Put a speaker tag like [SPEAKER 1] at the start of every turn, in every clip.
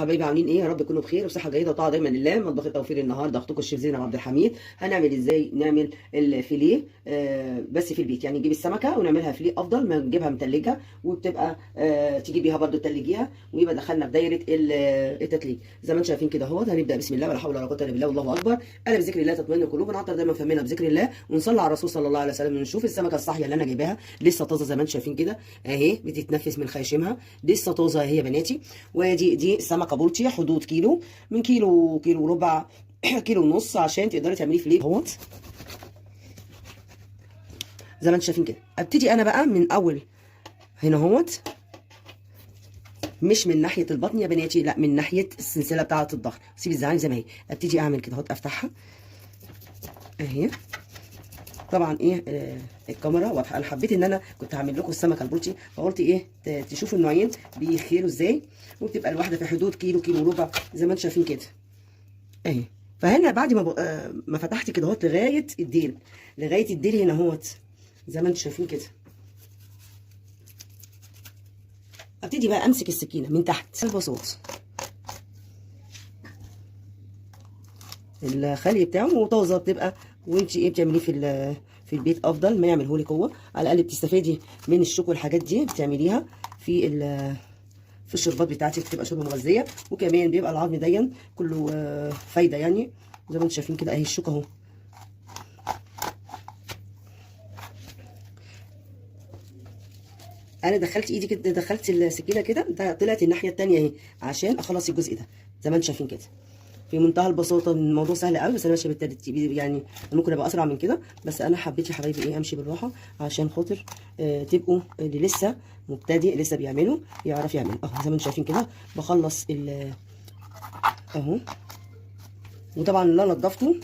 [SPEAKER 1] حبايبي عاملين ايه؟ يا رب تكونوا بخير وصحه جيده وطاعه دايما لله. مطبخ التوفير النهارده اختكم الشيف زينب عبد الحميد. هنعمل ازاي نعمل الفيليه بس في البيت، يعني نجيب السمكه ونعملها فيليه افضل ما نجيبها متلجه، وبتبقى تجيبيها برده تلجيها ويبقى دخلنا في دايره التتليج زي ما انتم شايفين كده اهوت. هنبدا بسم الله ولا حول ولا قوه الا بالله والله اكبر. الا بذكر الله تطمئن القلوب. نعطر دايما فمنا بذكر الله ونصلي على الرسول صلى الله عليه وسلم. نشوف السمكه الصاحيه اللي انا جايباها لسه طازه زي ما انتم شايفين كده اهي، بتتنفس من خياشمها، لسه طازه اهي يا بناتي. ودي سمكه بلطي حدود كيلو، من كيلو، كيلو وربع، كيلو ونص، عشان تقدري تعمليه فيليه اهوت زي ما انتم شايفين كده. ابتدي انا بقى من اول هنا اهوت، مش من ناحيه البطن يا بناتي، لا من ناحيه السلسله بتاعه الظهر. سيب الزعانف زي ما هي. ابتدي اعمل كده اهوت، افتحها اهي. طبعا ايه الكاميرا واضحه. انا حبيت ان انا كنت هعمل لكم السمكه البلطي، فقلت ايه تشوفوا النوعين بيخيروا ازاي، وبتبقى الواحده في حدود كيلو، كيلو وربع زي ما انتم شايفين كده اهي. فهنا بعد ما فتحت كده اهوت لغايه الديل، لغايه الديل هنا اهوت زي ما انتم شايفين كده. ابتدي بقى امسك السكينه من تحت البساط، الخلي بتاعه طازه بتبقى، وانت ايه بتعمليه في البيت افضل ما يعمله لك هو. على الاقل بتستفادي من الشوك والحاجات دي بتعمليها في الشربات بتاعتك، بتبقى شوربه مغذيه، وكمان بيبقى العظم دايما كله فايده يعني زي ما انتم شايفين كده اهي. الشوك اهو. انا دخلت ايدي كده، دخلت السكينه كده، طلعت الناحيه الثانيه اهي عشان اخلص الجزء ده زي ما انتم شايفين كده. في منتهى البساطه، الموضوع سهل قوي، بس انا ماشيه بالترتيب يعني. ممكن ابقى اسرع من كده، بس انا حبيت يا حبايبي ايه امشي بالراحه عشان خاطر تبقوا اللي لسه مبتدئ لسه بيعملوا يعرف يعمل اهو زي ما انتم شايفين كده. بخلص اهو. وطبعا اللي انا نضفته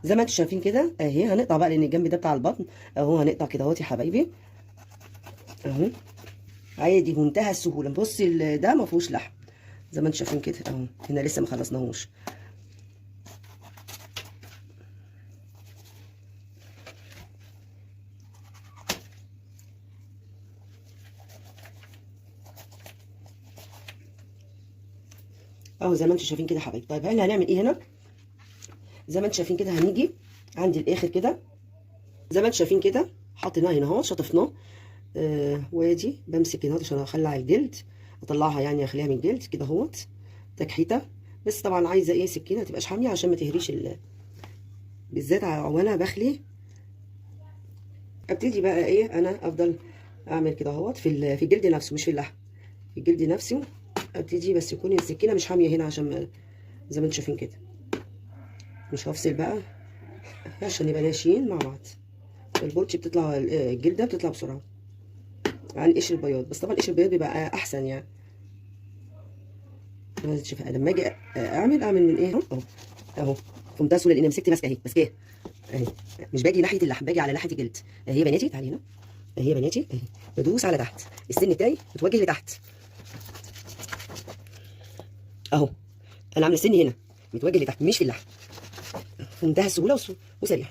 [SPEAKER 1] زي ما انتم شايفين كده اهي. هنقطع بقى لان الجنب ده بتاع البطن اهو، هنقطع كده اهوت يا حبايبي اهو عادي بمنتهى السهوله. بص ده ما فيهوش لحم زي ما انتم شايفين كده اهو. هنا لسه ما خلصناهوش اهو زي ما انتم شايفين كده يا حبايبي. طيب احنا هنعمل ايه هنا؟ زي ما انتم شايفين كده هنيجي عند الاخر كده زي ما انتم شايفين كده، حطيناه هنا اهو، شطفناه وادي بمسك هنا عشان اخلع الجلد، اطلعها يعني اخليها من الجلد كده اهوت تكحيته. بس طبعا عايزه ايه سكينه ما تبقاش حاميه عشان ما تهريش بالذات وانا بخلي. ابتدي بقى ايه انا افضل اعمل كده اهوت في الجلد نفسه، مش في اللحم، في الجلد نفسه. ابتدي بس يكون السكينه مش حاميه هنا عشان زي ما انتم شايفين كده. مش هفصل بقى عشان يبقى ماشيين مع بعض. البولتي بتطلع، الجلده بتطلع بسرعه عن قشر البياض، بس طبعا قشر البياض بيبقى احسن يعني. شوف لما اجي اعمل من ايه اهو اهو في منتهى السهوله، لان مسكت ماسكه اهي ماسكاها اهي. مش باجي ناحيه اللحم، باجي على ناحيه الجلد اهي يا بناتي. تعالي هنا اهي يا بناتي اهي. بدوس على تحت، السن بتاعي متوجه لتحت اهو. انا عامله سني هنا متوجه لتحت مش في اللحم، في منتهى السهوله وسريع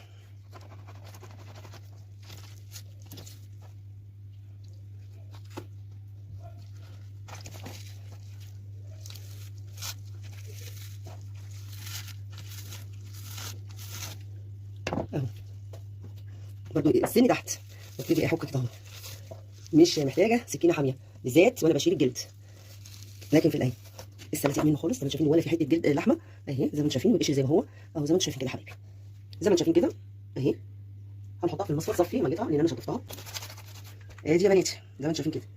[SPEAKER 1] اهو. برضو السن تحت وابتدي احك كده اهو. مش محتاجه سكينه حاميه بالذات وانا بشيل الجلد، لكن في الايه لسه لازق منه خالص زي ما انتم شايفين، ولا في حته جلد لحمه اهي زي ما انتم شايفين، والقشر زي ما هو اهو زي ما انتم شايفين كده يا حبايبي. زي ما انتم شايفين كده اهي. هنحطها في المصفى صفي ميتها لان انا شطفتها ادي يا بناتي زي ما انتم شايفين كده.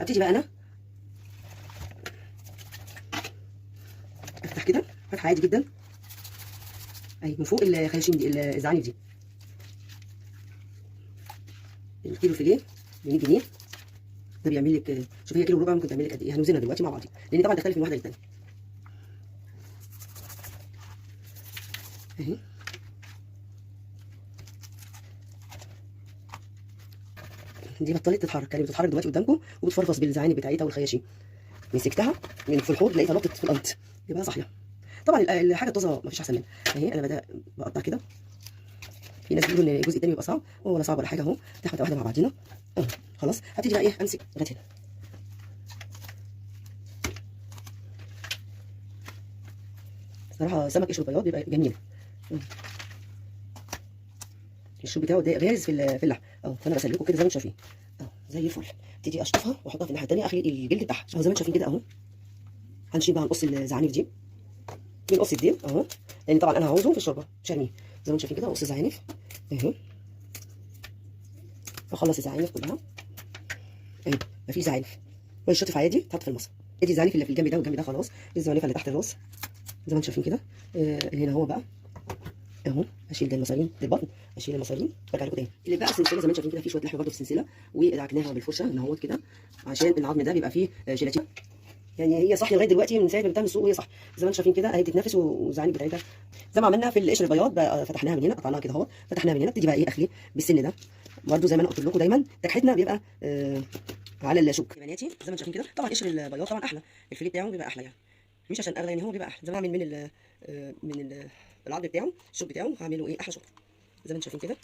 [SPEAKER 1] ابتدي بقى انا افتح كده فتحه عادي جدا اهي من فوق الخياشيم دي، الزعانف دي. الكيلو فيليه ب 100 جنيه، ده بيعمل لك شوف هي كيلو وربع ممكن تعمل لك قد ايه. هنوزنها دلوقتي مع بعض لان طبعا تختلف من واحده للتانيه اهي. دي بطلت تتحرك، كانت بتتحرك دلوقتي قدامكم وبتفرفص بالزعانف بتاعتها والخياشيم. مسكتها من في الحوض لقيتها نطت في الارض، يبقى صاحيه. طبعا الحاجه الطازه مفيش احسن منها اهي. انا بدأ بقطع كده. في ناس بيقولوا ان الجزء التاني بيبقى صعب، هو ولا صعب ولا حاجه اهو. تاخد واحده مع بعضينا اهو. خلاص هبتدي بقى ايه امسك لغايه هنا صراحه سمك قشر البياض بيبقى جميل. الشوك بتاعه ده غارز في اللحم اهو، فانا بسلكه كده زي ما انتم شايفين اهو زي الفل. ابتدي اشطفها واحطها في الناحيه الثانيه، اخلي الجلد بتاعها اهو زي ما انتم شايفين كده اهو. هنشيل بقى نقص الزعانف دي، بنقص الديل اهو، لان طبعا انا هعوزه في الشوربه مش هرميه. زي ما انتم شايفين كده نقص الزعانف اهو، اخلص الزعانف كلها اهي، مفيش زعانف والشطف عادي تحط في المصفى. ادي الزعانف اللي في الجنب ده والجنب ده خلاص، الزعانف اللي تحت الراس زي ما انتم شايفين كده. هنا هو بقى اهو، اشيل ده المصارين دي البطن، اشيل المصارين برجع لكم تاني. اللي بقى السلسله زي ما انتم شايفين كده، في شويه لحم برده في السلسله ودعكناها بالفرشه ان اهوت كده، عشان العظم ده بيبقى فيه جيلاتين. يعني هي صح لغايه دلوقتي من ساعه ما بتعمل السوق وهي صح زي ما انتم شايفين كده اهي، بتتنفس والزعانف بتاعتها زي ما عملنا في القشر البياض بقى، فتحناها من هنا قطعناها كده اهو، فتحناها من هنا. ابتدي بقى ايه اخلي بالسن ده برده، زي ما انا قلت لكم دايما تكحتنا بيبقى على الشوك يا بناتي. زي ما انتم شايفين كده طبعا قشر البياض طبعا احلى، الفيليه بتاعه بيبقى احلى يعني، مش عشان اغلى يعني، هو بيبقى احلى. زي ما اعمل من العظم بتاعه الشوك بتاعه هعمله ايه احلى شغل زي ما انتم شايفين كده.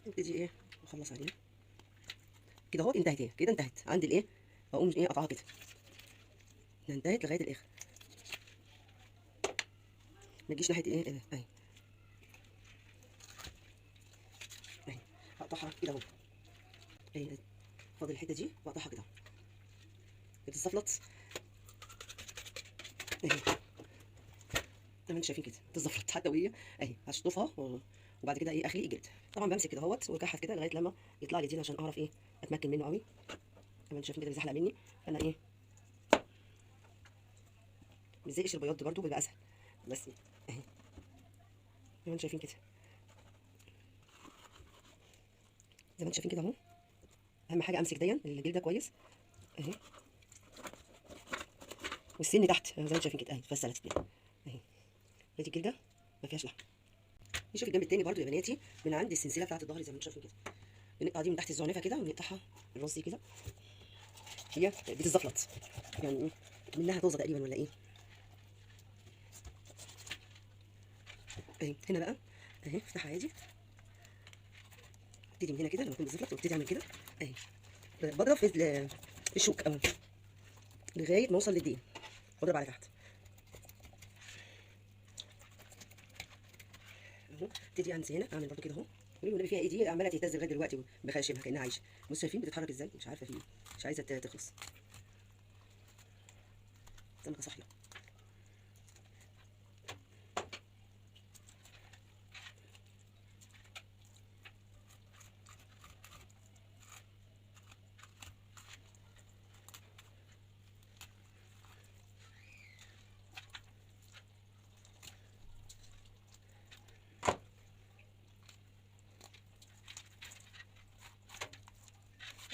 [SPEAKER 1] ابتدي ايه اخلص عليه كده اهو. انتهت ايه كده، انتهت عند الايه، اقوم ايه اقطعها كده، انتهت لغايه الاخر، ما تجيش ناحيه ايه اهي اهي، اقطعها كده اهو اهي، فاضل الحته دي واقطعها كده بتتزفلط اهي زي ما انتم شايفين كده، بتتزفلط حتى وهي اهي. هشطفها وبعد كده ايه اخلي الجلد. طبعا بمسك كده اهوت واكحت كده لغايه لما يطلع لي دين عشان اعرف ايه اتمكن منه قوي. زي ما انتم شايفين كده بيزحلق مني، فانا ايه مش زي قشر البياض برده بيبقى اسهل، بس اهي زي ما انتم شايفين كده، زي ما انتم شايفين كده اهو. اهم حاجه امسك دايما الجلد ده كويس اهي، والسن تحت زي ما انتم شايفين كده اهي اتفصلت كده اهي. ادي الجلده ما فيهاش لحم. نشوف الجنب التاني برده يا بناتي، من عند السلسله بتاعت الظهر زي ما انتم شايفين كده، بنقطع دي من تحت الزعنفه كده ونقطعها الراس دي كده، هي بتتزفلط يعني منها طوزه تقريبا ولا ايه اهي. هنا بقى اهي افتحها عادي، ابتدي من هنا كده لما تكون بتزفلط وابتدي اعمل كده اهي، بضرب في الشوك اهو لغايه ما اوصل للدين، بضرب على تحت اهو. ابتدي انزل هنا اعمل برده كده اهو، والنبي فيها ايه دي عماله تهتز لغايه دلوقتي بخاشمها كانها عايشه. بصوا شايفين بتتحرك ازاي، مش عارفه في ايه، مش عايزه تخلص. سمكه صحيه.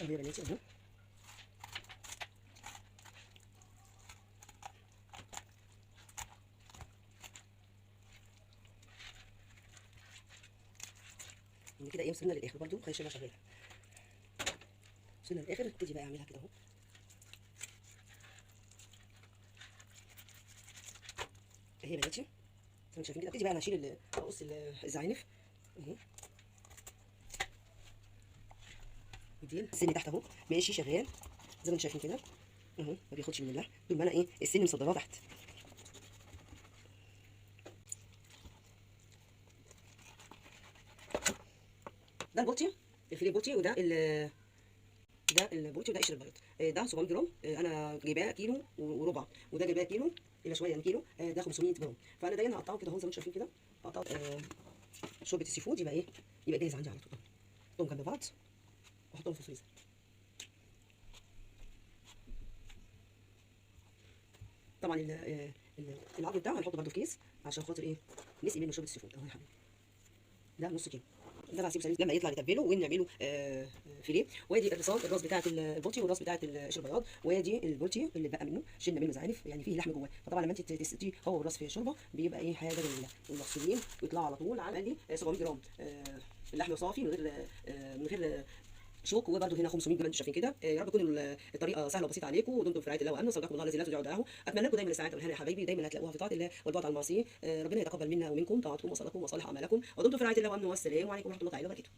[SPEAKER 1] اهو يا بناتي اهو، كده ايه وصلنا للاخر برده، خلينا شغاله، وصلنا للاخر. ابتدي بقى اعملها كده اهو اهي يا بناتي زي ما انتم شايفين كده. ابتدي بقى انا اشيل اقص الزعانف اهي، ودي السن تحت اهو ماشي شغال زي ما انتم شايفين كده اهو، ما بياخدش من اللحم طول ما انا ايه السن مصدراه تحت. ده البوتي الفيليه بوتي، ده البوتي وده قشر البيض. ده 700 جرام، انا جايباه كيلو وربع، وده جايباه كيلو الا شويه يعني كيلو، ده 500 جرام. فانا دايما هقطعه كده اهو زي ما انتم شايفين كده، هقطعه شوربه السي فود يبقى ايه يبقى جاهز عندي على طول. احطهم جنب بعض واحطهم في الفريزر. طبعا العظم بتاعه هنحطه برده في كيس عشان خاطر ايه نسقي منه شوربه السي فود اهو يا حبيبي. ده نص كيلو، ده بقى هسيبه سليم لما يطلع نتبله ونعمله فيليه. وادي الراس بتاعه البولتي والراس بتاعه القشر البياض، وادي البولتي اللي بقى منه شلنا منه زعانف يعني فيه لحم جواه. فطبعا لما انت تسقطي هو والراس في شوربه بيبقى ايه حاجه جميله. المغسولين ويطلعوا على طول على دي 700 جرام اللحم صافي من غير شوك. وبرده هنا 500 جرام انتم شايفين كده. يا رب تكون الطريقه سهله وبسيطه عليكم، ودمتم في رعايه الله وامنه. صدقكم الله الذي لا تضيع دعاه. اتمنى لكم دايما السعاده والهنا يا حبايبي، دايما هتلاقوها في طاعه الله والبعد عن المعصيه. ربنا يتقبل منا ومنكم طاعتكم وصلاتكم وصالح اعمالكم، ودمتم في رعايه الله وامنه. والسلام عليكم ورحمه الله تعالى وبركاته.